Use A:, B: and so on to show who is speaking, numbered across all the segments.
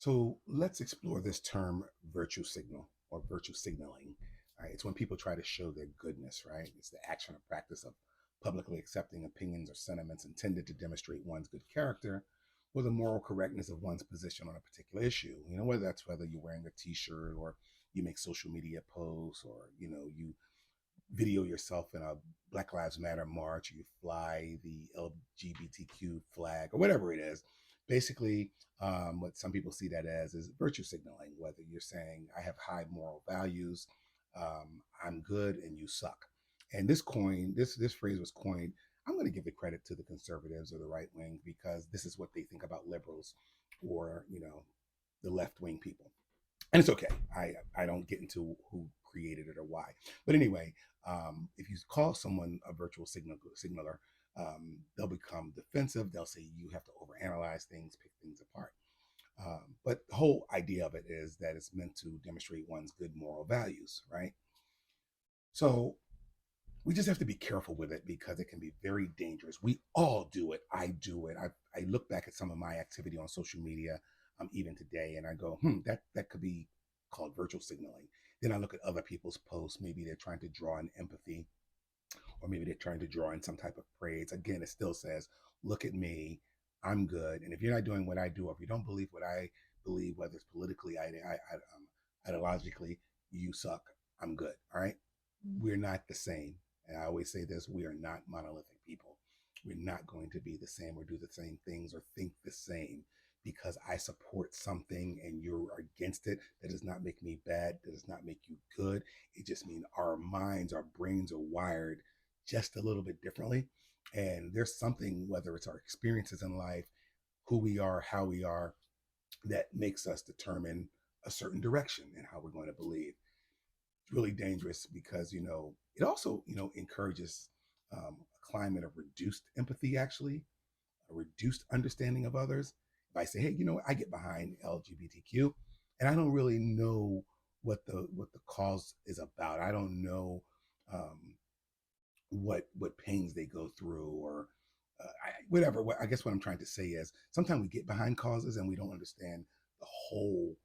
A: So let's explore this term virtue signal or virtue signaling. Right? It's when people try to show their goodness, right? It's the action or practice of publicly accepting opinions or sentiments intended to demonstrate one's good character or the moral correctness of one's position on a particular issue. Whether you're wearing a t-shirt or you make social media posts or, you video yourself in a Black Lives Matter march, you fly the LGBTQ flag, or whatever it is. Basically, what some people see that as is virtue signaling, whether you're saying, I have high moral values, I'm good, and you suck. And this phrase was coined. I'm going to give the credit to the conservatives or the right wing because this is what they think about liberals or, the left wing people, and it's okay. I don't get into who created it or why, but anyway, if you call someone a virtual signaler, they'll become defensive. They'll say you have to overanalyze things, pick things apart. But the whole idea of it is that it's meant to demonstrate one's good moral values, right? So we just have to be careful with it because it can be very dangerous. We all do it. I do it. I look back at some of my activity on social media, even today, and I go, that could be called virtual signaling. Then I look at other people's posts. Maybe they're trying to draw in empathy, or maybe they're trying to draw in some type of praise. Again, it still says, "Look at me, I'm good." And if you're not doing what I do, or if you don't believe what I believe, whether it's politically, ideologically, you suck. I'm good. All right. We're not the same. And I always say this, we are not monolithic people. We're not going to be the same or do the same things or think the same because I support something and you're against it. That does not make me bad. That does not make you good. It just means our minds, our brains are wired just a little bit differently. And there's something, whether it's our experiences in life, who we are, how we are, that makes us determine a certain direction and how we're going to believe. It's really dangerous because it also encourages a climate of reduced empathy, actually a reduced understanding of others. If I say, hey, I get behind LGBTQ and I don't really know what the cause is about, I don't know um, what pains they go through, or whatever. I guess what I'm trying to say is sometimes we get behind causes and we don't understand the whole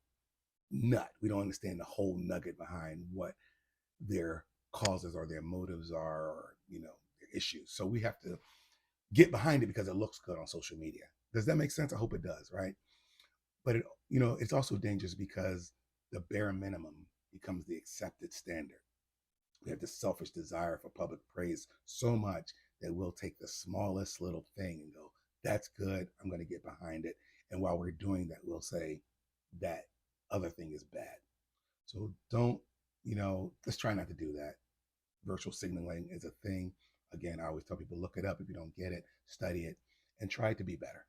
A: nut. We don't understand the whole nugget behind what their causes or their motives are, or their issues. So we have to get behind it because it looks good on social media. Does that make sense? I hope it does, right? But it's also dangerous because the bare minimum becomes the accepted standard. We have this selfish desire for public praise so much that we'll take the smallest little thing and go, that's good, I'm going to get behind it. And while we're doing that, we'll say that other thing is bad. So don't, let's try not to do that. Virtual signaling is a thing. Again, I always tell people, look it up. If you don't get it, study it and try to be better.